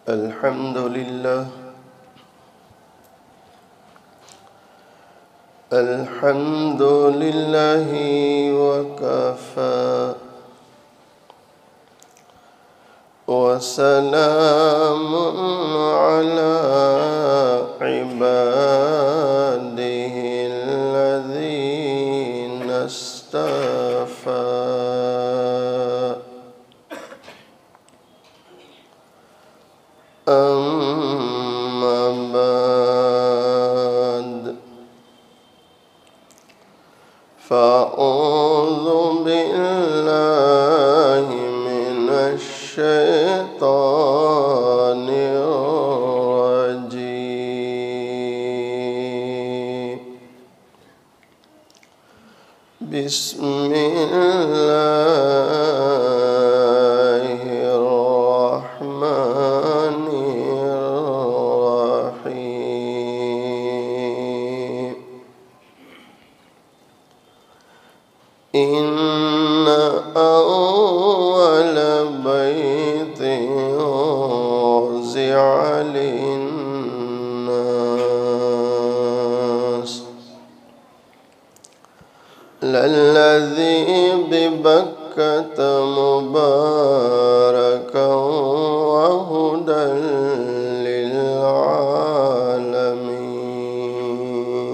الحمد لله الحمد لله وكفى وسلام على عباده الذين اصطفى أما بعد فأعوذ بالله من الشيطان الرجيم بسم الله الرحمن الرحيم إن أول بيت وضع للناس للذي ببكة مباركا وهدى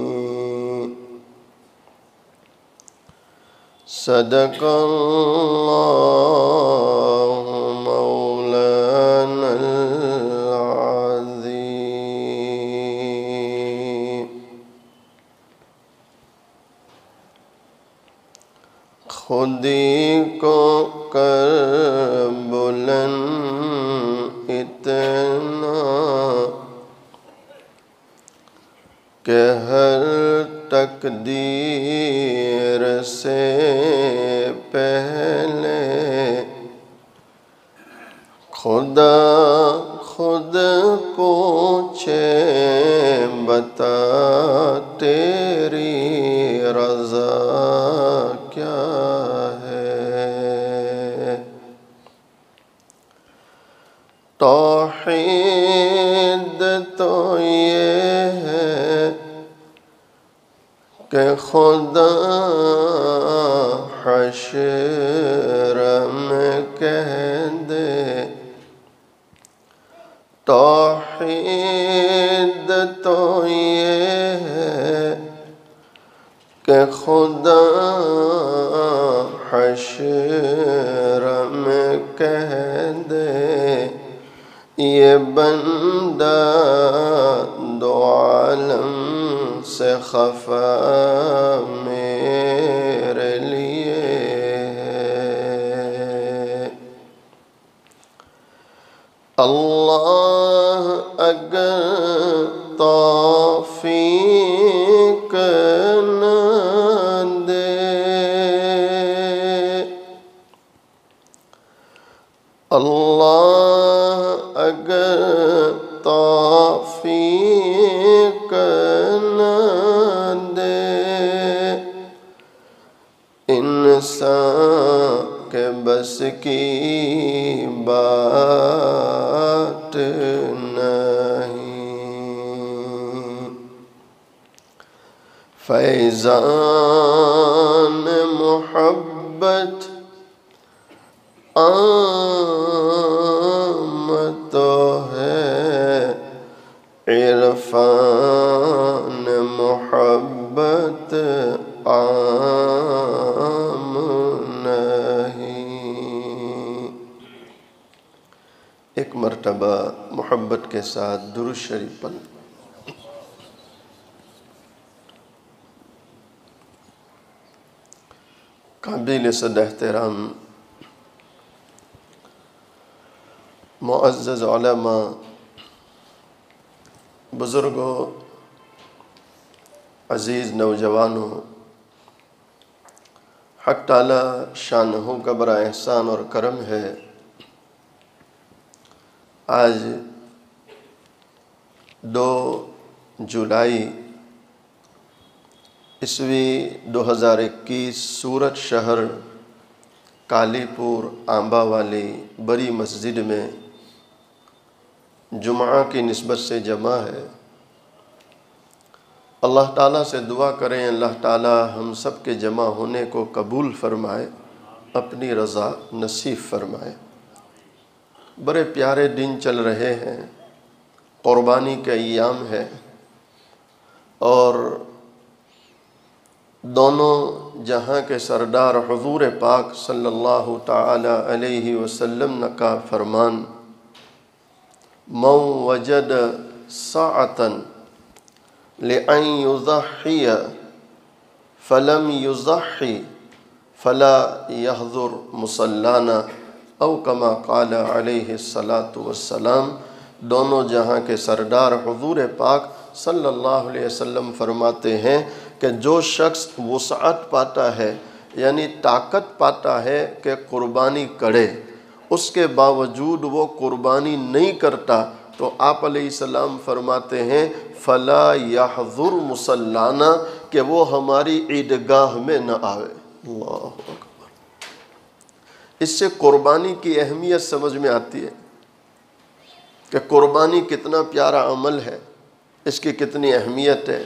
للعالمين صدق الله مولانا العظيم خودی کو کر بلند اتنا کہ ہر تقدیر سے پہلے خدا خود پوچھے بتا تیری رضا کیا ہے توحید تو یہ ہے کہ خدا حشر میں کہہ دے توحید تو یہ ہے کہ خدا حشر میں کہہ دے یہ بندہ دو عالم سے خفا میرے لیے ہے اللہ اگر توفیق نہ دے اللہ اگر توفیق نہ دے انسان کے بس کی بات نہیں فیضان محبت عام تو ہے عرفان محبت عام نہیں ایک مرتبہ محبت کے ساتھ درود شریف پڑھ قابل صد احترام معزز علماء بزرگوں عزیز نوجوانوں حق تعالی شانہ کا بڑا احسان اور کرم ہے آج 2 جولائی عیسوی 2021 سورت شہر کالی پور آمبا والی بڑی مسجد میں جمعہ کی نسبت سے جمع ہے۔ اللہ تعالیٰ سے دعا کریں اللہ تعالیٰ ہم سب کے جمع ہونے کو قبول فرمائے، اپنی رضا نصیب فرمائے۔ بڑے پیارے دن چل رہے ہیں، قربانی کے ایام ہے، اور دونوں جہاں کے سردار حضور پاک صلی اللہ تعالی علیہ وسلم کا فرمان، من وجد ساعة لأن يضحي فلم يضحي فلا يحضر مصلانا، او کما قال علیہ الصلاۃ والسلام۔ دونوں جہاں کے سردار حضور پاک صلی اللہ علیہ وسلم فرماتے ہیں کہ جو شخص وسعت پاتا ہے، یعنی طاقت پاتا ہے کہ قربانی کرے، اس کے باوجود وہ قربانی نہیں کرتا، تو آپ علیہ السلام فرماتے ہیں فلا یحضر مصلانا، کہ وہ ہماری عیدگاہ میں نہ آئے۔ اللہ اکبر۔ اس سے قربانی کی اہمیت سمجھ میں آتی ہے کہ قربانی کتنا پیارا عمل ہے، اس کی کتنی اہمیت ہے۔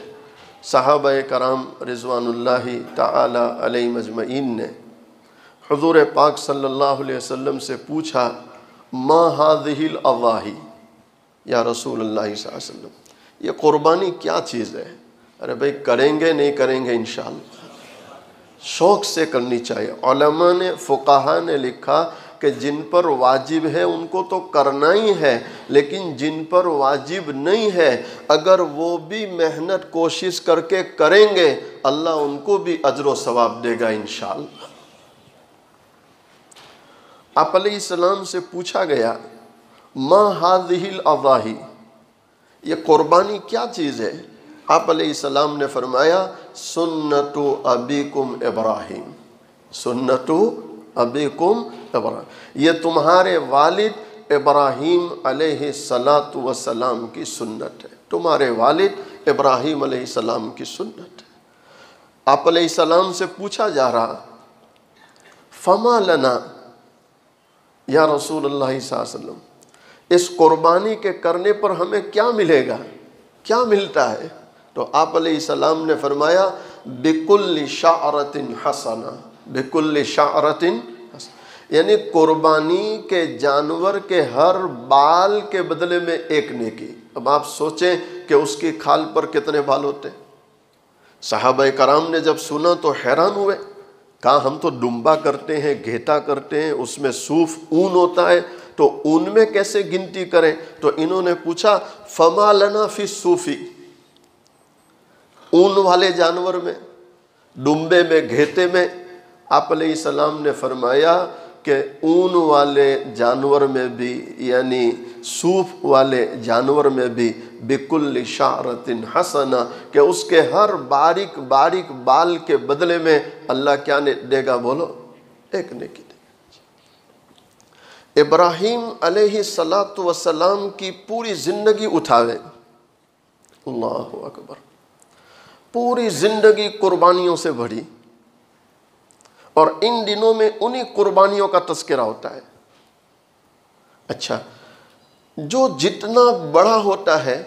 صحابہ کرام رضوان اللہ تعالی علیہ مجمعین نے حضور پاک صلی اللہ علیہ وسلم سے پوچھا ما هذه الاضاحی، یا رسول اللہ صلی اللہ علیہ وسلم یہ قربانی کیا چیز ہے؟ ارے بھائی کریں گے نہیں کریں گے انشاءاللہ، شوق سے کرنی چاہیے۔ علماء نے فقہاء نے لکھا کہ جن پر واجب ہے ان کو تو کرنا ہی ہے، لیکن جن پر واجب نہیں ہے اگر وہ بھی محنت کوشش کر کے کریں گے اللہ ان کو بھی اجر و ثواب دے گا انشاءاللہ۔ آپ علیہ السلام سے پوچھا گیا ما هذه الاضاحی، یہ قربانی کیا چیز ہے؟ آپ علیہ السلام نے فرمایا سنت ابیکم ابراہیم، سنت ابیکم ابراہیم، یہ تمہارے والد ابراہیم علیہ السلام کی سنت ہے، تمہارے والد ابراہیم علیہ السلام کی سنت ہے۔ آپ علیہ السلام سے پوچھا جا رہا فما لنا یا رسول اللہ صلی اللہ علیہ وسلم، اس قربانی کے کرنے پر ہمیں کیا ملے گا، کیا ملتا ہے؟ تو آپ علیہ السلام نے فرمایا بِكُلِّ شَعْرَةٍ حَسَنَةٍ، بِكُلِّ شَعْرَةٍ حَسَنَةٍ، یعنی قربانی کے جانور کے ہر بال کے بدلے میں ایک نیکی۔ اب آپ سوچیں کہ اس کی کھال پر کتنے بال ہوتے ہیں۔ صحابہ کرام نے جب سنا تو حیران ہوئے، کہا ہم تو ڈمبا کرتے ہیں، گھیٹا کرتے ہیں، اس میں صوف اون ہوتا ہے، تو اون میں کیسے گنتی کریں؟ تو انہوں نے پوچھا فما لنا فی الصوفی، اون والے جانور میں، ڈمبے میں، گھیٹے میں۔ آپ علیہ السلام نے فرمایا کہ اون والے جانور میں بھی، یعنی صوف والے جانور میں بھی بِكُلِّ شَعْرَةٍ حَسَنَةٍ، کہ اس کے ہر باریک باریک بال کے بدلے میں اللہ کیا دے گا؟ بولو، ایک نیکی دے گا۔ ابراہیم علیہ السلام کی پوری زندگی اٹھاوے، اللہ اکبر، پوری زندگی قربانیوں سے بھری، اور ان دنوں میں انہی قربانیوں کا تذکرہ ہوتا ہے۔ اچھا، جو جتنا بڑا ہوتا ہے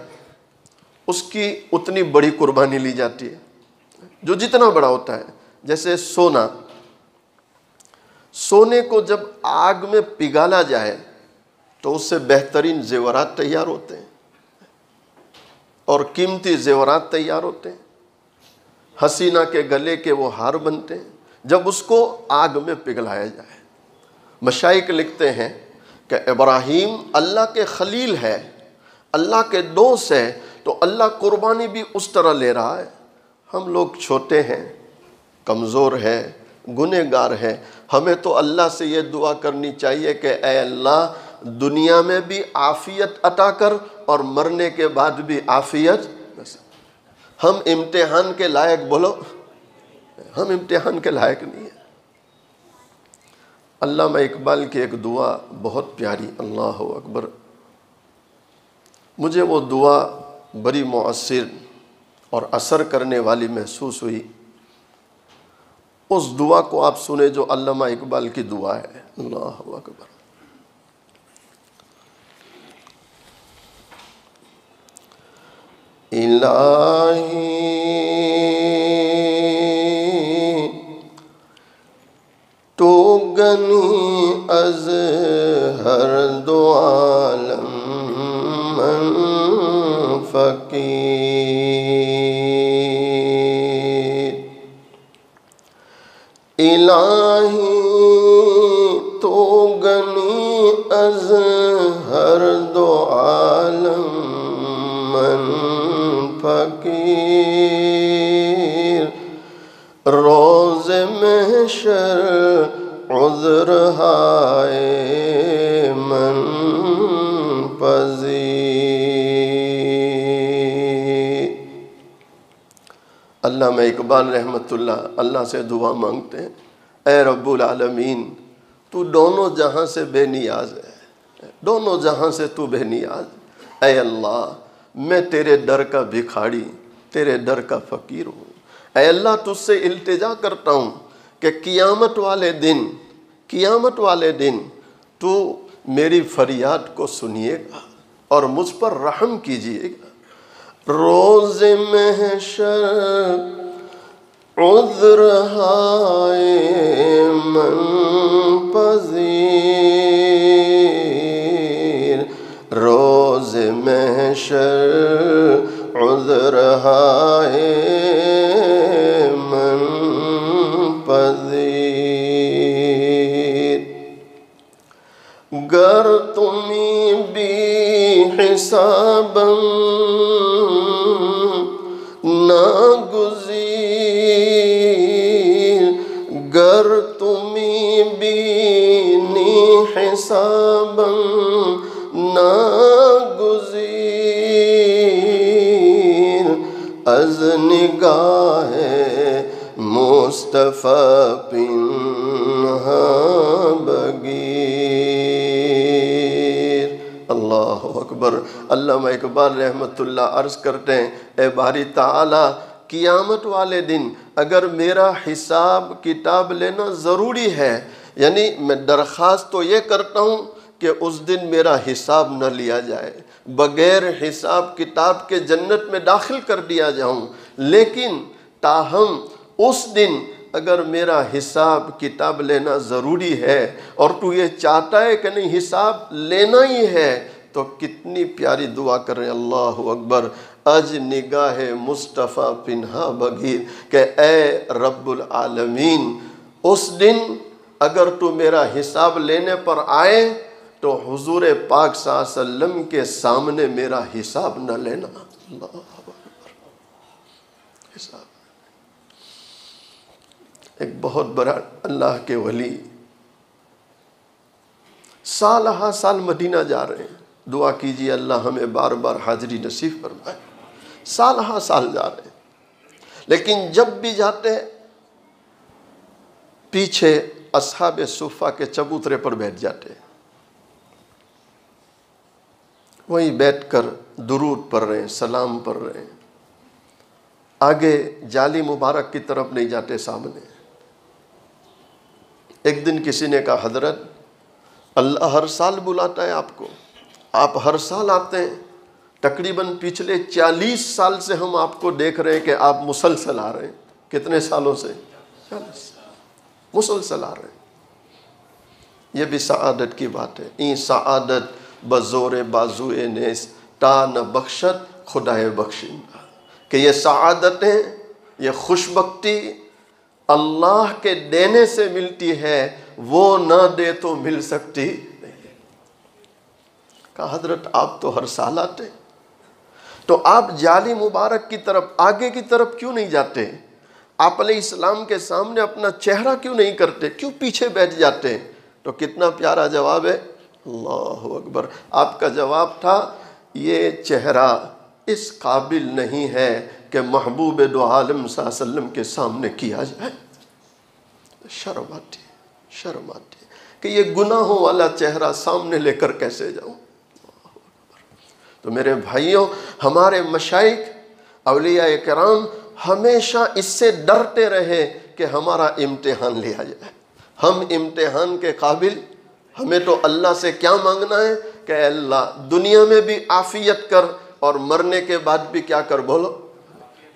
اس کی اتنی بڑی قربانی لی جاتی ہے، جو جتنا بڑا ہوتا ہے۔ جیسے سونا، سونے کو جب آگ میں پگھالا جائے تو اس سے بہترین زیورات تیار ہوتے ہیں، اور قیمتی زیورات تیار ہوتے ہیں، حسینہ کے گلے کے وہ ہار بنتے ہیں جب اس کو آگ میں پگھلایا جائے۔ مشائخ لکھتے ہیں کہ ابراہیم اللہ کے خلیل ہے، اللہ کے دوست ہے، تو اللہ قربانی بھی اس طرح لے رہا ہے۔ ہم لوگ چھوٹے ہیں، کمزور ہیں، گنہگار ہیں، ہمیں تو اللہ سے یہ دعا کرنی چاہیے کہ اے اللہ دنیا میں بھی عافیت عطا کر اور مرنے کے بعد بھی عافیت۔ ہم امتحان کے لائق، بولو، ہم امتحان کے لائق نہیں ہیں۔ علامہ اقبال کی ایک دعا بہت پیاری، اللہ اکبر، مجھے وہ دعا بڑی مؤثر اور اثر کرنے والی محسوس ہوئی۔ اس دعا کو آپ سنیں جو علامہ اقبال کی دعا ہے، اللہ اکبر۔ الہی تو غنی از ہر دو عالم من فقیر الہی تو غنی از ہر دو عالم من فقیر روز محشر عذر ہائے من پذیر۔ علامہ اقبال رحمۃ اللہ سے دعا مانگتے ہیں، اے رب العالمین تو دونوں جہاں سے بے نیاز ہے، دونوں جہاں سے تو بے نیاز، اے اللہ میں تیرے در کا بھکھاڑی، تیرے در کا فقیر ہوں، اے اللہ تجھ سے التجا کرتا ہوں کہ قیامت والے دن تو میری فریاد کو سنیے گا اور مجھ پر رحم کیجیے گا۔ روز محشر عذر ہائے من پذیر، روز محشر عذر ہائے من پذیر، گر تمہیں بھی حساباً ناگزیر، گر تمہیں بینی حساباً ناگزیر، از نگاہ مصطفیٰ پنہا بگیر۔ اللہ اکبر۔ علامہ اقبال رحمۃ اللہ عرض کرتے ہیں، اے باری تعالی قیامت والے دن اگر میرا حساب کتاب لینا ضروری ہے، یعنی میں درخواست تو یہ کرتا ہوں کہ اس دن میرا حساب نہ لیا جائے، بغیر حساب کتاب کے جنت میں داخل کر دیا جاؤں، لیکن تاہم اس دن اگر میرا حساب کتاب لینا ضروری ہے اور تو یہ چاہتا ہے کہ نہیں حساب لینا ہی ہے، تو کتنی پیاری دعا کر رہے ہیں، اللہ اکبر، اج نگاہ مصطفیٰ پنہا بگیر، کہ اے رب العالمین اس دن اگر تو میرا حساب لینے پر آئے تو حضور پاک صلی اللہ علیہ وسلم کے سامنے میرا حساب نہ لینا۔ اللہ اکبر، حساب۔ ایک بہت بڑا اللہ کے ولی سال ہا سال مدینہ جا رہے ہیں، دعا کیجیے اللہ ہمیں بار بار حاضری نصیب فرمائے، سال ہا سال جا رہے ہیں، لیکن جب بھی جاتے پیچھے اصحاب صفہ کے چبوترے پر بیٹھ جاتے، وہیں بیٹھ کر درود پڑھ رہے ہیں، سلام پڑھ رہے ہیں، آگے جالی مبارک کی طرف نہیں جاتے سامنے۔ ایک دن کسی نے کہا حضرت اللہ ہر سال بلاتا ہے آپ کو، آپ ہر سال آتے ہیں، تقریباً پچھلے 40 سال سے ہم آپ کو دیکھ رہے ہیں کہ آپ مسلسل آ رہے ہیں۔ کتنے سالوں سے؟ 40 سال مسلسل آ رہے ہیں۔ یہ بھی سعادت کی بات ہے، این سعادت بزور بازوئے نیس تا نہ بخشت خدائے بخشندہ، کہ یہ سعادتیں، یہ خوشبختی اللہ کے دینے سے ملتی ہے، وہ نہ دے تو مل سکتی نہیں۔ کہا حضرت آپ تو ہر سال آتے، تو آپ جالی مبارک کی طرف آگے کی طرف کیوں نہیں جاتے؟ آپ علیہ السلام کے سامنے اپنا چہرہ کیوں نہیں کرتے؟ کیوں پیچھے بیٹھ جاتے؟ تو کتنا پیارا جواب ہے، اللہ اکبر۔ آپ کا جواب تھا یہ چہرہ اس قابل نہیں ہے کہ محبوب دو عالم صلی اللہ علیہ وسلم کے سامنے کیا جائے۔ شرم آتی کہ یہ گناہوں والا چہرہ سامنے لے کر کیسے جاؤں۔ تو میرے بھائیوں، ہمارے مشائخ اولیاء کرام ہمیشہ اس سے ڈرتے رہے کہ ہمارا امتحان لیا جائے، ہم امتحان کے قابل، ہمیں تو اللہ سے کیا مانگنا ہے کہ اے اللہ دنیا میں بھی عافیت کر، اور مرنے کے بعد بھی کیا کر بولو۔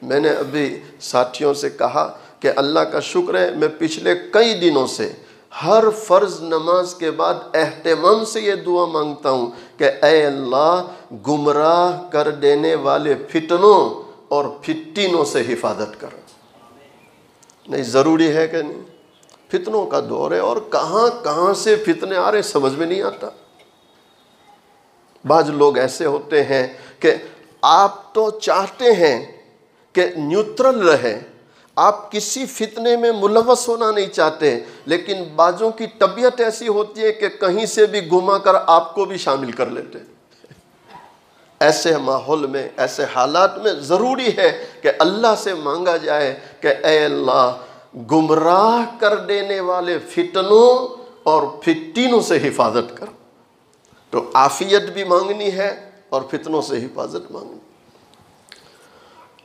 میں نے ابھی ساتھیوں سے کہا کہ اللہ کا شکر ہے میں پچھلے کئی دنوں سے ہر فرض نماز کے بعد اہتمام سے یہ دعا مانگتا ہوں کہ اے اللہ گمراہ کر دینے والے فتنوں اور فتنوں سے حفاظت کر۔ نہیں ضروری ہے کہ نہیں؟ فتنوں کا دور ہے اور کہاں کہاں سے فتنے آ رہے سمجھ میں نہیں آتا۔ بعض لوگ ایسے ہوتے ہیں کہ آپ تو چاہتے ہیں کہ نیوٹرل رہے، آپ کسی فتنے میں ملوث ہونا نہیں چاہتے، لیکن بعضوں کی طبیعت ایسی ہوتی ہے کہ کہیں سے بھی گھما کر آپ کو بھی شامل کر لیتے ہیں۔ ایسے ماحول میں، ایسے حالات میں ضروری ہے کہ اللہ سے مانگا جائے کہ اے اللہ گمراہ کر دینے والے فتنوں اور فتنوں سے حفاظت کر۔ تو عافیت بھی مانگنی ہے اور فتنوں سے حفاظت مانگنی۔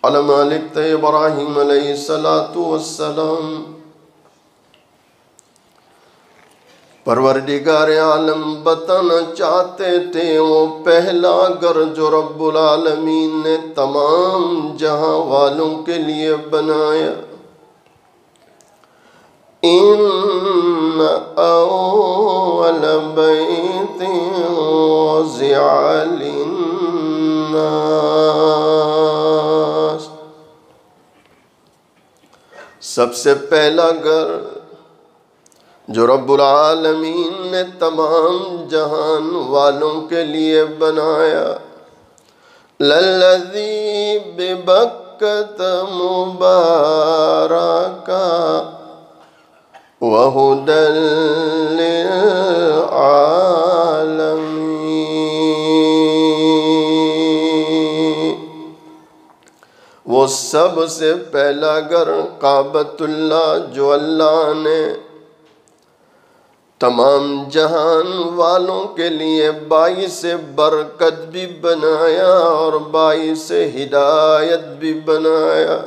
علماء لکھتے ہیں ابراہیم علیہ السلام پروردگار عالم بتانا چاہتے تھے وہ پہلا گھر جو رب العالمین نے تمام جہاں والوں کے لیے بنایا۔ ان اول بیت وضع للناس، سب سے پہلا گھر جو رب العالمین نے تمام جہان والوں کے لیے بنایا، للذی ببکۃ مبارکا وہدی للعالمین، وہ سب سے پہلا گھر کعبۃ اللہ جو اللہ نے تمام جہان والوں کے لیے باعث برکت بھی بنایا اور باعث ہدایت بھی بنایا۔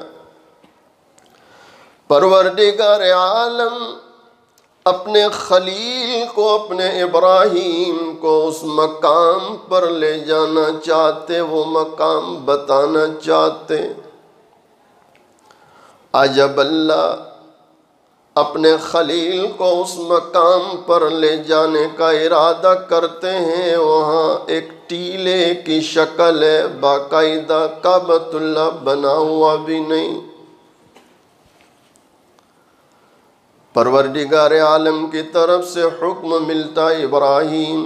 پروردگار عالم اپنے خلیل کو، اپنے ابراہیم کو اس مقام پر لے جانا چاہتے، وہ مقام بتانا چاہتے۔ جب اللہ اپنے خلیل کو اس مقام پر لے جانے کا ارادہ کرتے ہیں، وہاں ایک ٹیلے کی شکل ہے، باقاعدہ کعبۃ اللہ بنا ہوا بھی نہیں۔ پروردگار عالم کی طرف سے حکم ملتا، ابراہیم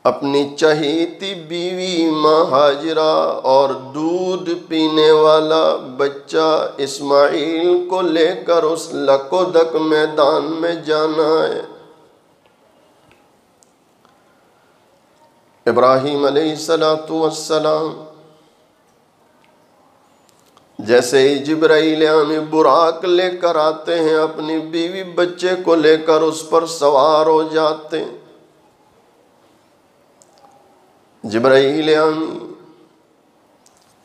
اپنی چہیتی بیوی ماں ہاجرہ اور دودھ پینے والا بچہ اسماعیل کو لے کر اس لکودک میدان میں جانا ہے۔ ابراہیم علیہ السلام جیسے ہی جبرائیل امین براق لے کر آتے ہیں، اپنی بیوی بچے کو لے کر اس پر سوار ہو جاتے ہیں۔ جبرائیل امین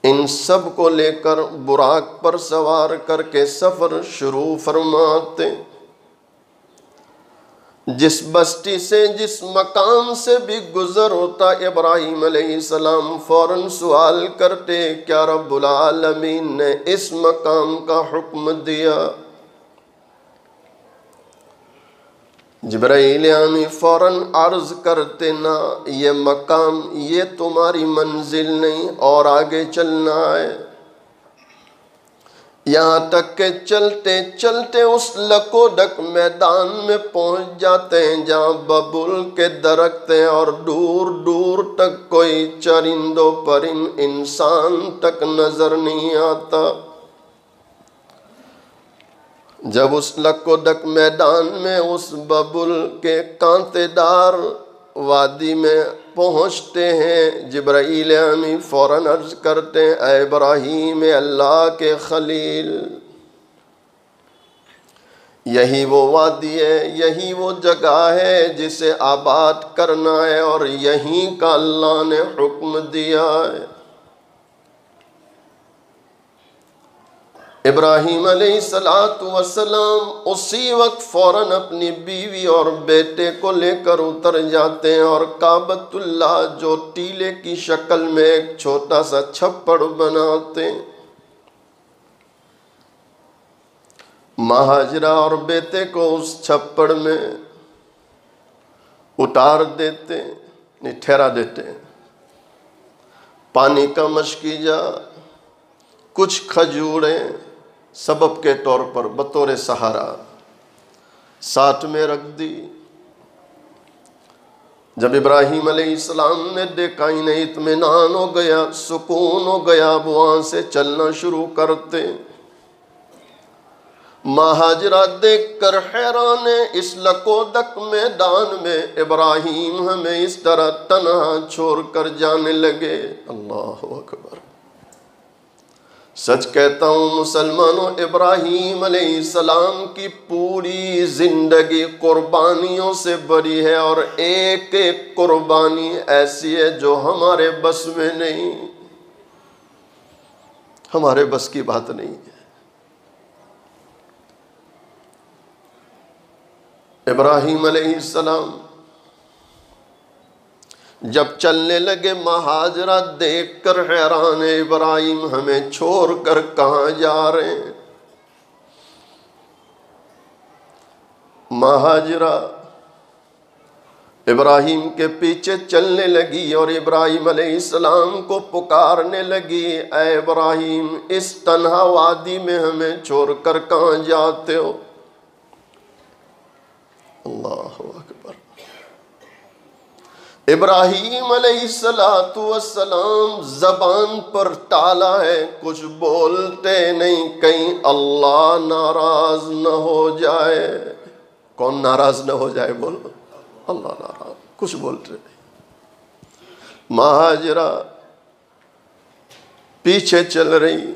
ان سب کو لے کر براق پر سوار کر کے سفر شروع فرماتے۔ جس بستی سے، جس مقام سے بھی گزر ہوتا، ابراہیم علیہ السلام فوراً سوال کرتے کیا رب العالمین نے اس مقام کا حکم دیا؟ جبرائیل امین فوراً عرض کرتے نہ، یہ مقام، یہ تمہاری منزل نہیں، اور آگے چلنا ہے۔ یہاں تک کہ چلتے چلتے اس لکودک میدان میں پہنچ جاتے ہیں جہاں ببول کے درخت ہیں اور دور دور تک کوئی چرند و پرند انسان تک نظر نہیں آتا۔ جب اس لکودک میدان میں اس ببول کے کانٹے دار وادی میں پہنچتے ہیں، جبرائیل امین فوراً عرض کرتے ہیں اے ابراہیم، اللہ کے خلیل، یہی وہ وادی ہے، یہی وہ جگہ ہے جسے آباد کرنا ہے اور یہیں کا اللہ نے حکم دیا ہے۔ ابراہیم علیہ السلام اسی وقت فوراً اپنی بیوی اور بیٹے کو لے کر اتر جاتے ہیں اور کعبۃ اللہ جو ٹیلے کی شکل میں ایک چھوٹا سا چھپڑ بناتے ہیں، ماں ہاجرہ اور بیٹے کو اس چھپڑ میں اتار دیتے، ٹھہرا دیتے ہیں، پانی کا مشکیجہ، کچھ کھجوریں سبب کے طور پر بطور سہارا ساتھ میں رکھ دی۔ جب ابراہیم علیہ السلام نے دیکھا انہیں اطمینان ہو گیا، سکون ہو گیا، اب وہاں سے چلنا شروع کرتے۔ ماں ہاجرہ دیکھ کر حیران ہے، اس لکودک میدان میں ابراہیم ہمیں اس طرح تنہا چھوڑ کر جانے لگے۔ اللہ اکبر! سچ کہتا ہوں مسلمانوں، ابراہیم علیہ السلام کی پوری زندگی قربانیوں سے بھری ہے، اور ایک ایک قربانی ایسی ہے جو ہمارے بس میں نہیں، ہمارے بس کی بات نہیں ہے۔ ابراہیم علیہ السلام جب چلنے لگے، ماں ہاجرہ دیکھ کر حیران ہے، ابراہیم ہمیں چھوڑ کر کہاں جا رہے ہیں؟ ماں ہاجرہ ابراہیم کے پیچھے چلنے لگی اور ابراہیم علیہ السلام کو پکارنے لگی، اے ابراہیم، اس تنہا وادی میں ہمیں چھوڑ کر کہاں جاتے ہو؟ اللہ اکبر! ابراہیم علیہ السلام زبان پر تالا ہے، کچھ بولتے نہیں، کہیں اللہ ناراض نہ ہو جائے۔ کون ناراض نہ ہو جائے؟ بولو، اللہ ناراض، کچھ بولتے نہیں۔ ماں ہاجرہ پیچھے چل رہی،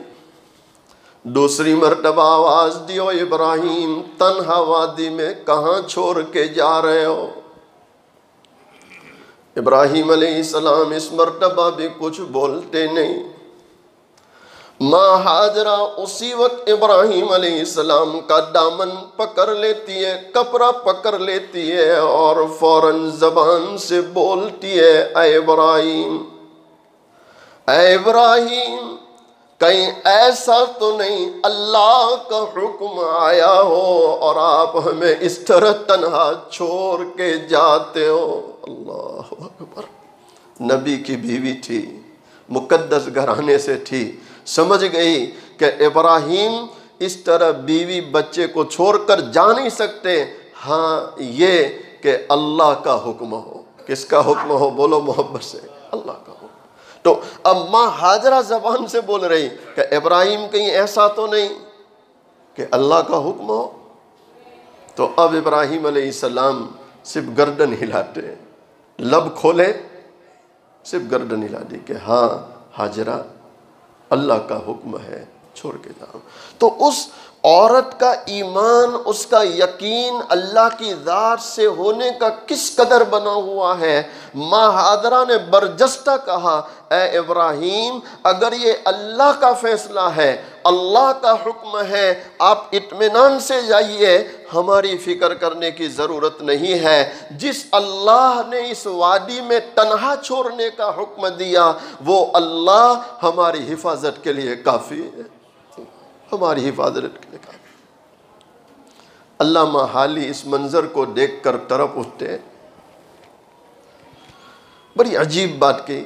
دوسری مرتبہ آواز دیو، ابراہیم تنہا وادی میں کہاں چھوڑ کے جا رہے ہو؟ ابراہیم علیہ السلام اس مرتبہ بھی کچھ بولتے نہیں۔ ماں ہاجرہ اسی وقت ابراہیم علیہ السلام کا دامن پکڑ لیتی ہے، کپڑا پکڑ لیتی ہے اور فوراً زبان سے بولتی ہے، اے ابراہیم، اے ابراہیم، کہیں ایسا تو نہیں اللہ کا حکم آیا ہو اور آپ ہمیں اس طرح تنہا چھوڑ کے جاتے ہو؟ اللہ اکبر! نبی کی بیوی تھی، مقدس گھرانے سے تھی، سمجھ گئی کہ ابراہیم اس طرح بیوی بچے کو چھوڑ کر جا نہیں سکتے، ہاں یہ کہ اللہ کا حکم ہو۔ کس کا حکم ہو؟ بولو محبت سے، اللہ کا حکم۔ تو اب ماں ہاجرہ زبان سے بول رہی کہ ابراہیم کہیں ایسا تو نہیں کہ اللہ کا حکم ہو؟ تو اب ابراہیم علیہ السلام صرف گردن ہلاتے، لب کھولے، صرف گردن ہلا دی کہ ہاں ہاجرہ، اللہ کا حکم ہے، چھوڑ کے جاؤ۔ تو اس عورت کا ایمان، اس کا یقین اللہ کی ذات سے ہونے کا کس قدر بنا ہوا ہے۔ ماں ہاجرہ نے برجستہ کہا، اے ابراہیم، اگر یہ اللہ کا فیصلہ ہے، اللہ کا حکم ہے، آپ اطمینان سے جائیے، ہماری فکر کرنے کی ضرورت نہیں ہے۔ جس اللہ نے اس وادی میں تنہا چھوڑنے کا حکم دیا، وہ اللہ ہماری حفاظت کے لیے کافی ہے، ہماری حفاظت کے لیے کافی۔ علامہ حالی اس منظر کو دیکھ کر تڑپ اٹھتے، بڑی عجیب بات کی،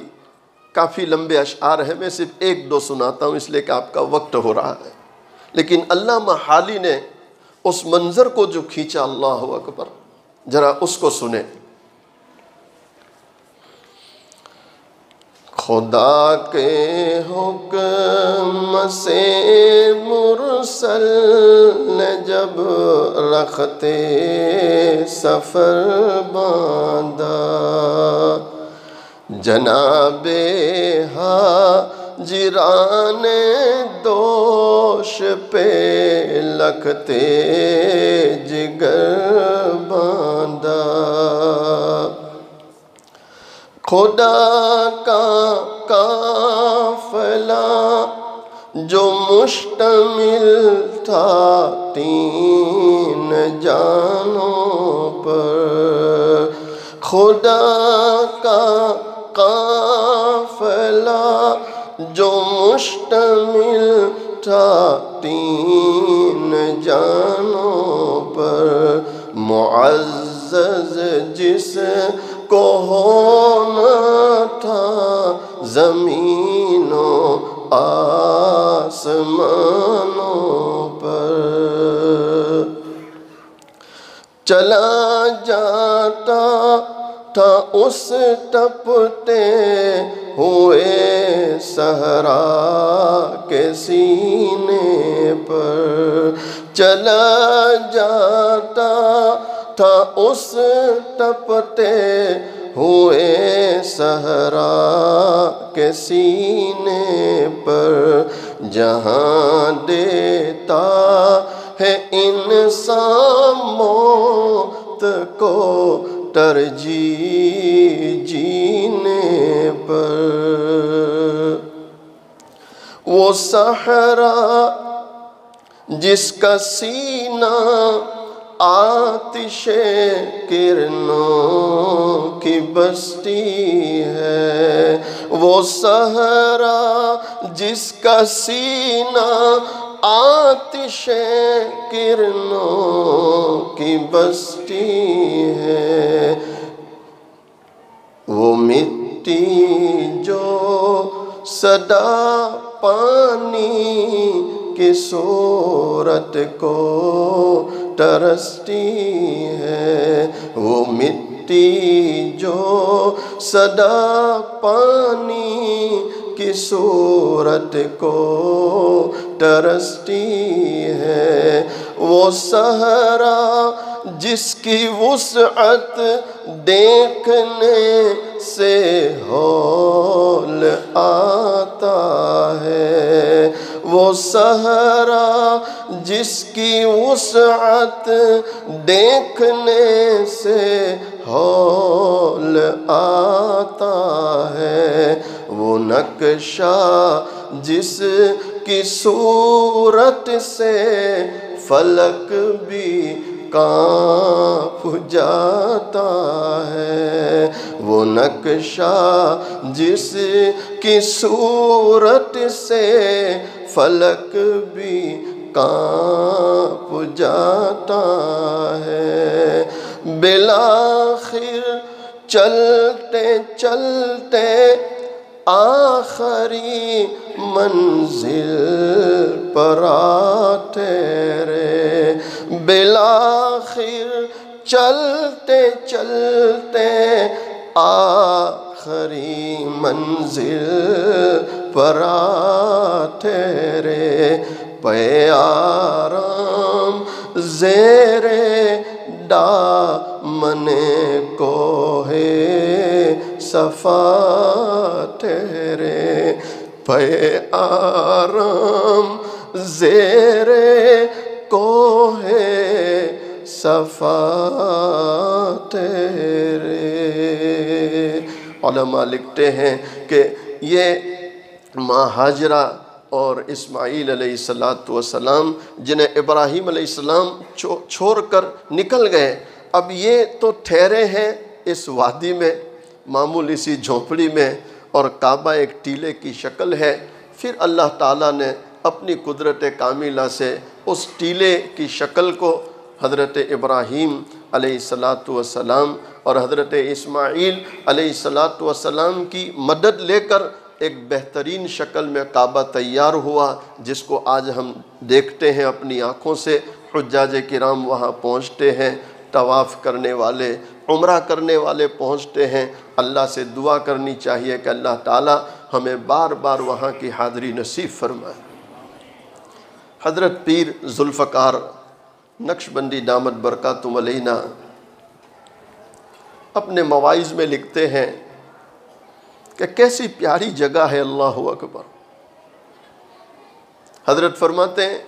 کافی لمبے اشعار ہیں، میں صرف ایک دو سناتا ہوں اس لیے کہ آپ کا وقت ہو رہا ہے، لیکن علامہ حالی نے اس منظر کو جو کھینچا، اللہ اکبر، ذرا اس کو سنیں۔ خدا کے حکم سے مرسل نے جب رختے سفر باندھا، جناب حاجران دوش پہ لکھتے جگر باندھا، خدا کا قافلہ جو مشتمل تھا 3 جانوں پر، خدا کا قافلہ جو مشتمل تھا 3 جانوں پر، معزز جس کو ہونا تھا زمین و آسمانوں پر، چلا جاتا تھا اس تپتے ہوئے صحرا کے سینے پر، چلا جاتا تھا اس تپتے ہوئے صحرا کے سینے پر، جہاں دیتا ہے انسان موت کو ترجیح جینے پر، وہ صحرا جس کا سینہ آتش کرنوں کی بستی ہے، وہ صحرا جس کا سینہ آتش کرنوں کی بستی ہے، وہ مٹی جو صدا پانی کی صورت کو ترستی ہے، وہ مٹی جو صدا پانی کی صورت کو ترستی ہے، وہ صحرا جس کی وسعت دیکھنے سے ہول آتا ہے، وہ صحرا جس کی وسعت دیکھنے سے ہول آتا ہے، وہ نقشہ جس کی صورت سے فلک بھی کانپ جاتا ہے، وہ نقشہ جس کی صورت سے فلک بھی کانپ جاتا ہے، بالآخر چلتے چلتے آخری منزل پر آ ٹھہرے، بالآخر چلتے چلتے آخری منزل پر آ ٹھہرے، پے آرام زیر دامن کوہ صفا ٹھہرے، پے آرام زیر کوہ صفا ٹھہرے۔ علماء لکھتے ہیں کہ یہ ماں ہاجرہ اور اسماعیل علیہ السلام جنہیں ابراہیم علیہ السلام چھوڑ کر نکل گئے، اب یہ تو ٹھہرے ہیں اس وادی میں، معمولی سی جھونپڑی میں، اور کعبہ ایک ٹیلے کی شکل ہے۔ پھر اللہ تعالیٰ نے اپنی قدرت کاملہ سے اس ٹیلے کی شکل کو حضرت ابراہیم علیہ السلام اور حضرت اسماعیل علیہ السلام کی مدد لے کر ایک بہترین شکل میں کعبہ تیار ہوا، جس کو آج ہم دیکھتے ہیں اپنی آنکھوں سے۔ حجاج کرام وہاں پہنچتے ہیں، طواف کرنے والے، عمرہ کرنے والے پہنچتے ہیں۔ اللہ سے دعا کرنی چاہیے کہ اللہ تعالی ہمیں بار بار وہاں کی حاضری نصیب فرمائے۔ حضرت پیر ذوالفقار نقشبندی دامت برکاتہم علینا اپنے مواعظ میں لکھتے ہیں کہ کیسی پیاری جگہ ہے، اللہ اکبر۔ حضرت فرماتے ہیں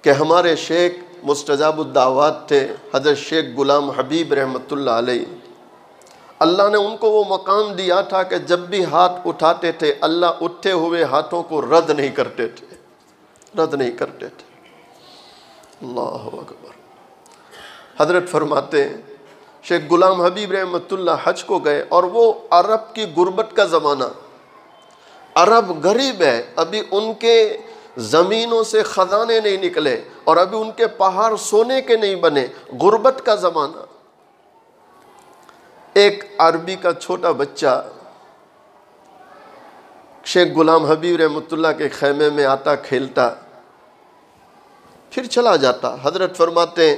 کہ ہمارے شیخ مستجاب الدعوات تھے، حضرت شیخ غلام حبیب رحمۃ اللہ علیہ، اللہ نے ان کو وہ مقام دیا تھا کہ جب بھی ہاتھ اٹھاتے تھے اللہ اٹھے ہوئے ہاتھوں کو رد نہیں کرتے تھے، رد نہیں کرتے تھے۔ اللہ اکبر۔ حضرت فرماتے ہیں شیخ غلام حبیب رحمۃ اللہ حج کو گئے، اور وہ عرب کی غربت کا زمانہ، عرب غریب ہے، ابھی ان کے زمینوں سے خزانے نہیں نکلے اور ابھی ان کے پہاڑ سونے کے نہیں بنے، غربت کا زمانہ۔ ایک عربی کا چھوٹا بچہ شیخ غلام حبیب رحمۃ اللہ کے خیمے میں آتا، کھیلتا، پھر چلا جاتا۔ حضرت فرماتے ہیں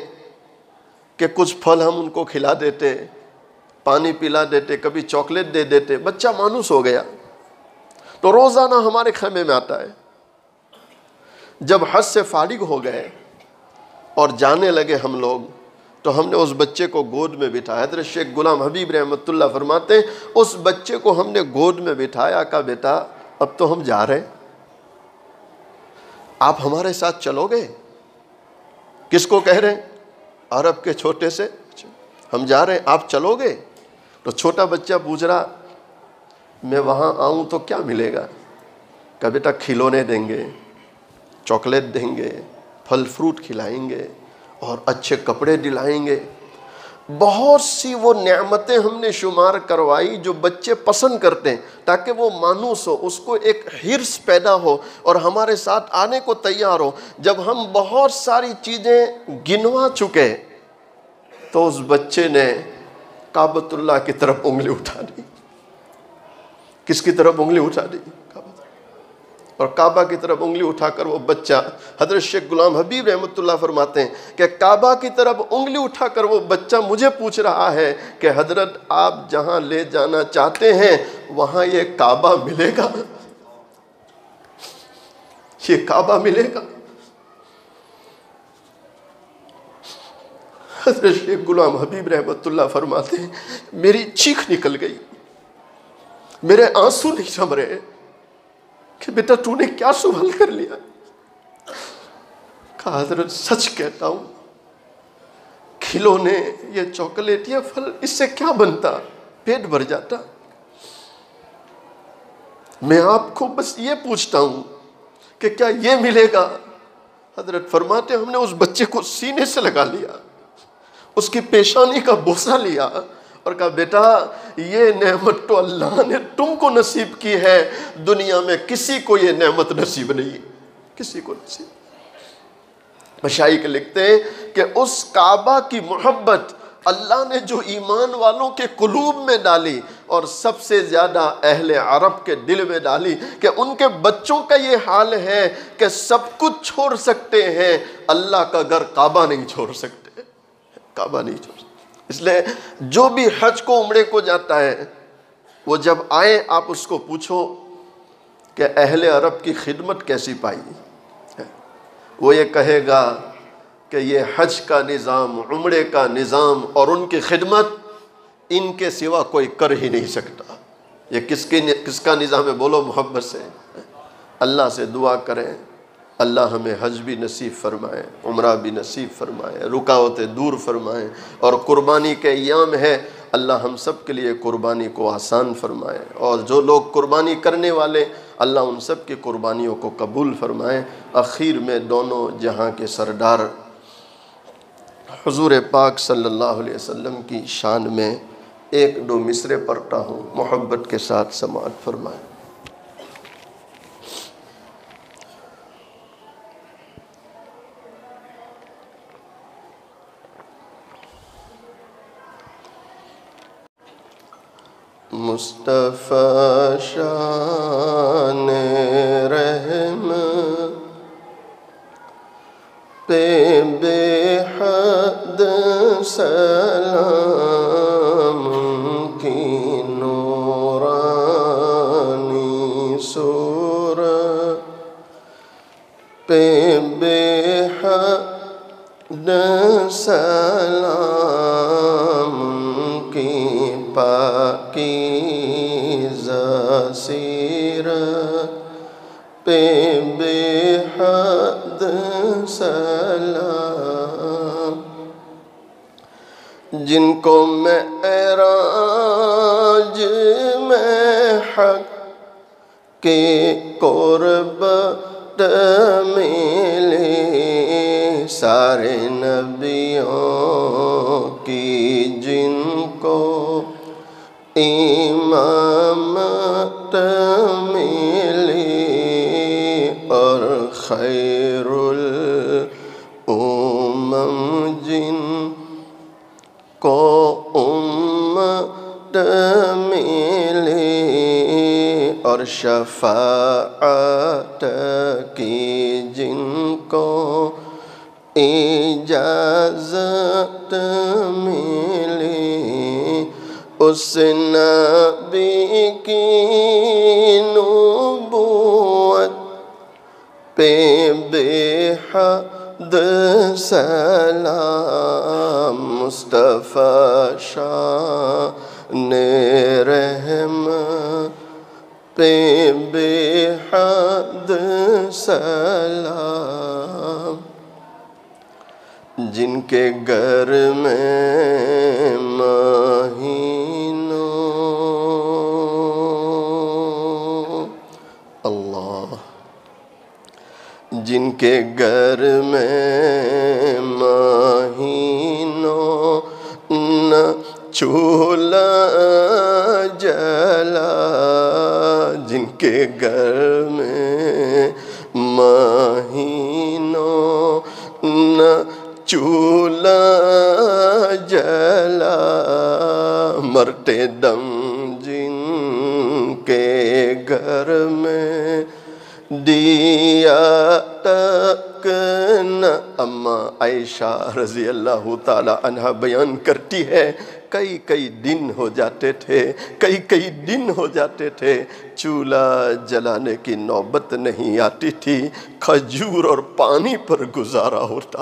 کہ کچھ پھل ہم ان کو کھلا دیتے، پانی پلا دیتے، کبھی چاکلیٹ دے دیتے، بچہ مانوس ہو گیا تو روزانہ ہمارے خیمے میں آتا ہے۔ جب حج سے فارغ ہو گئے اور جانے لگے ہم لوگ تو ہم نے اس بچے کو گود میں بٹھایا۔ حضرت شیخ غلام حبیب رحمۃ اللہ فرماتے ہیں اس بچے کو ہم نے گود میں بٹھایا، کہا بیٹا اب تو ہم جا رہے ہیں، آپ ہمارے ساتھ چلو گے؟ کس کو کہہ رہے ہیں؟ عرب کے چھوٹے سے، ہم جا رہے ہیں آپ چلو گے؟ تو چھوٹا بچہ پوچھ رہا میں وہاں آؤں تو کیا ملے گا؟ کہ بیٹا کھلونے دیں گے، چاکلیٹ دیں گے، پھل فروٹ کھلائیں گے اور اچھے کپڑے دلائیں گے۔ بہت سی وہ نعمتیں ہم نے شمار کروائی جو بچے پسند کرتے ہیں تاکہ وہ مانوس ہو، اس کو ایک حرص پیدا ہو اور ہمارے ساتھ آنے کو تیار ہو۔ جب ہم بہت ساری چیزیں گنوا چکے تو اس بچے نے کعبۃ اللہ کی طرف انگلی اٹھا دی۔ کس کی طرف انگلی اٹھا دی؟ اور کعبہ کی طرف انگلی اٹھا کر وہ بچہ، حضرت شیخ غلام حبیب رحمۃ اللہ فرماتے ہیں کہ کعبہ کی طرف انگلی اٹھا کر وہ بچہ مجھے پوچھ رہا ہے کہ حضرت آپ جہاں لے جانا چاہتے ہیں وہاں یہ کعبہ ملے گا؟ یہ کعبہ ملے گا؟ حضرت شیخ غلام حبیب رحمۃ اللہ فرماتے ہیں میری چیخ نکل گئی، میرے آنسو نہیں جم رہے کہ بیٹا تو نے کیا سوال کر لیا؟ کہا حضرت سچ کہتا ہوں، کھلونے، یہ چاکلیٹ، یہ پھل، اس سے کیا بنتا؟ پیٹ بھر جاتا۔ میں آپ کو بس یہ پوچھتا ہوں کہ کیا یہ ملے گا؟ حضرت فرماتے ہم نے اس بچے کو سینے سے لگا لیا، اس کی پیشانی کا بوسہ لیا اور کہا بیٹا یہ نعمت تو اللہ نے تم کو نصیب کی ہے، دنیا میں کسی کو یہ نعمت نصیب نہیں، کسی کو نصیب۔ مشائخ لکھتے ہیں کہ اس کعبہ کی محبت اللہ نے جو ایمان والوں کے قلوب میں ڈالی اور سب سے زیادہ اہل عرب کے دل میں ڈالی کہ ان کے بچوں کا یہ حال ہے کہ سب کچھ چھوڑ سکتے ہیں، اللہ کا گھر کعبہ نہیں چھوڑ سکتے، کعبہ نہیں چھوڑ سکتے۔ اس لیے جو بھی حج کو عمرے کو جاتا ہے وہ جب آئے آپ اس کو پوچھو کہ اہل عرب کی خدمت کیسی پائی، وہ یہ کہے گا کہ یہ حج کا نظام، عمرے کا نظام اور ان کی خدمت ان کے سوا کوئی کر ہی نہیں سکتا۔ یہ کس کا نظام ہے؟ بولو محبت سے۔ اللہ سے دعا کریں اللہ ہمیں حج بھی نصیب فرمائے، عمرہ بھی نصیب فرمائے، رکاوٹیں دور فرمائے، اور قربانی کے ایام ہے اللہ ہم سب کے لیے قربانی کو آسان فرمائے، اور جو لوگ قربانی کرنے والے اللہ ان سب کی قربانیوں کو قبول فرمائے۔ اخیر میں دونوں جہاں کے سردار حضور پاک صلی اللہ علیہ وسلم کی شان میں ایک دو مصرے پڑھتا ہوں، محبت کے ساتھ سماعت فرمائیں۔ مصطفیٰ شان رحم پہ بے حد سلام کی نورانی صورت پہ بے حد سلام کی پاکیزہ سیرت پہ بے حد سلام، جن کو معراج آج میں حق کی قربت ملی، سارے نبیوں کی جن کو امامت ملی، اور خیر الامم جن کو امت ملی، اور شفاعت کی جن کو اجازت ملی، اس نبی کی نبوت پہ بے حد سلام، مصطفیٰ شان رحم پہ بے حد سلام، جن کے گھر میں مہینوں، اللہ، جن کے گھر میں مہینوں نہ چولہا جلا، جن کے گھر میں مہینوں نہ چولہا جلا، مرتے دم جن کے گھر میں دیا تک نہ، اما عائشہ رضی اللہ تعالی عنہ بیان کرتی ہے کئی دن ہو جاتے تھے، کئی دن ہو جاتے تھے، چولہا جلانے کی نوبت نہیں آتی تھی، کھجور اور پانی پر گزارا ہوتا۔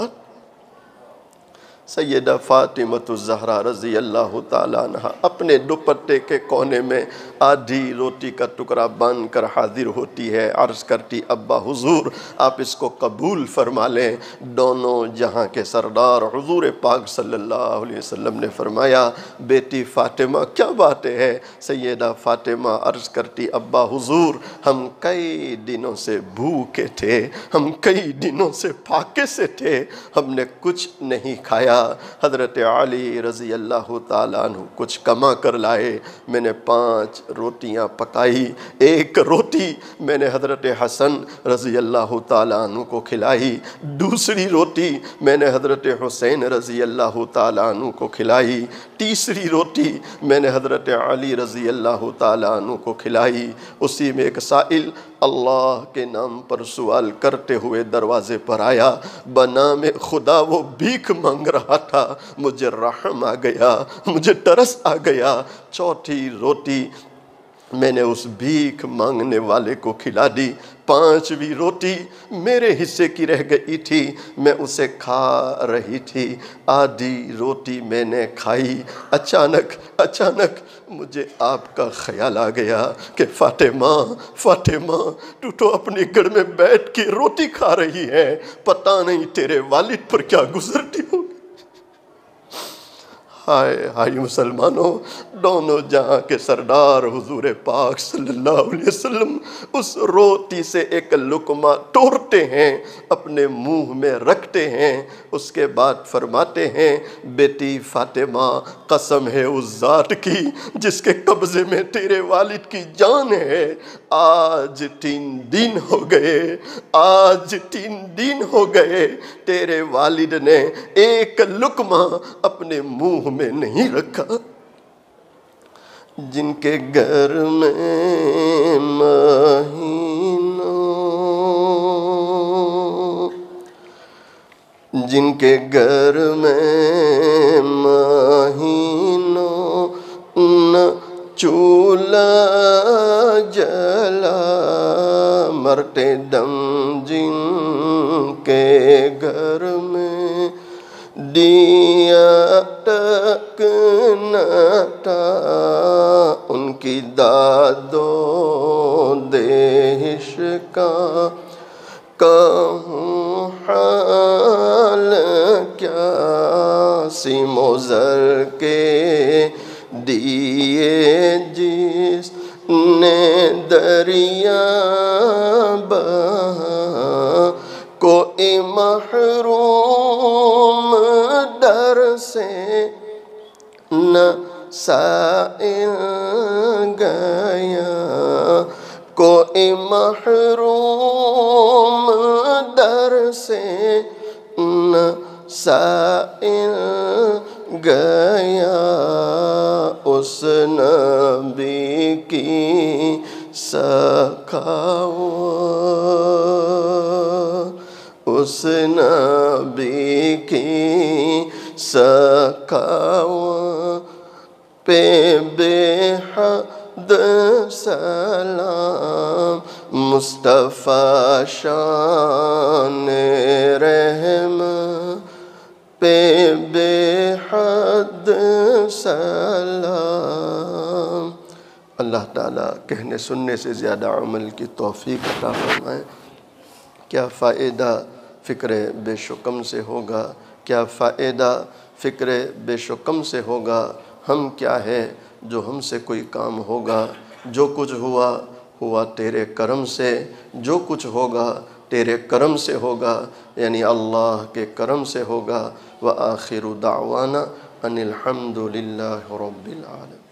سیدہ فاطمۃ الزہرا رضی اللہ تعالیٰ عنہ اپنے دوپٹے کے کونے میں آدھی روٹی کا ٹکڑا باندھ کر حاضر ہوتی ہے، عرض کرتی ابا حضور آپ اس کو قبول فرما لیں۔ دونوں جہاں کے سردار حضور پاک صلی اللہ علیہ وسلم نے فرمایا بیٹی فاطمہ کیا بات ہے؟ سیدہ فاطمہ عرض کرتی ابا حضور ہم کئی دنوں سے بھوکے تھے، ہم کئی دنوں سے پھاکے سے تھے، ہم نے کچھ نہیں کھایا۔ حضرت علی رضی اللہ تعالیٰ عنہ کچھ کما کر لائے، میں نے 5 روٹیاں پکائی، 1 روٹی میں نے حضرت حسن رضی اللہ تعالیٰ عنہ کو کھلائی، دوسری روٹی میں نے حضرت حسین رضی اللہ تعالیٰ عنہ کو کھلائی، تیسری روٹی میں نے حضرت علی رضی اللہ تعالیٰ عنہ کو کھلائی۔ اسی میں ایک سائل اللہ کے نام پر سوال کرتے ہوئے دروازے پر آیا، بنام خدا وہ بھیک مانگ رہا تھا، مجھے رحم آ گیا، مجھے ترس آ گیا، 4تھی روٹی میں نے اس بھیک مانگنے والے کو کھلا دی، 5ویں روٹی میرے حصے کی رہ گئی تھی، میں اسے کھا رہی تھی، آدھی روٹی میں نے کھائی، اچانک مجھے آپ کا خیال آ گیا کہ فاطمہ تو اپنے گھر میں بیٹھ کے روٹی کھا رہی ہے، پتہ نہیں تیرے والد پر کیا گزرتی ہوگی۔ ہائے مسلمانوں، دونوں جہاں کے سردار حضور پاک صلی اللہ علیہ وسلم اس روٹی سے ایک لقمہ توڑتے ہیں، اپنے منہ میں رکھتے ہیں، اس کے بعد فرماتے ہیں بیٹی فاطمہ قسم ہے اس ذات کی جس کے قبضے میں تیرے والد کی جان ہے، آج 3 دن ہو گئے تیرے والد نے ایک لقمہ اپنے منہ میں نہیں رکھا۔ جن کے گھر میں مہینوں نہ چولہا جلا، مرتے دم جن کے گھر میں دیا تک نہ تھا، ان کی داد و دہش کا کہوں حال کیا، سیم و زر کے دیے نے دریا بہا کوئی محروم در سے نہ سائل گیا، کوئی محروم در سے نہ سائل گیا، اس نبی کی سخاوت، اس نبی کی سخاوت پہ بے حد سلام، مصطفیٰ شان رحمت پہ بے حد سلام۔ اللہ تعالیٰ کہنے سننے سے زیادہ عمل کی توفیق عطا فرمائے۔ کیا فائدہ فکر بے شکم سے ہوگا، کیا فائدہ فکر بے شکم سے ہوگا؟ ہم کیا ہے جو ہم سے کوئی کام ہوگا؟ جو کچھ ہوا ہوا تیرے کرم سے، جو کچھ ہوگا تیرے کرم سے ہوگا، یعنی اللہ کے کرم سے ہوگا۔ وآخر دعوانا ان الحمد للہ رب العالمین۔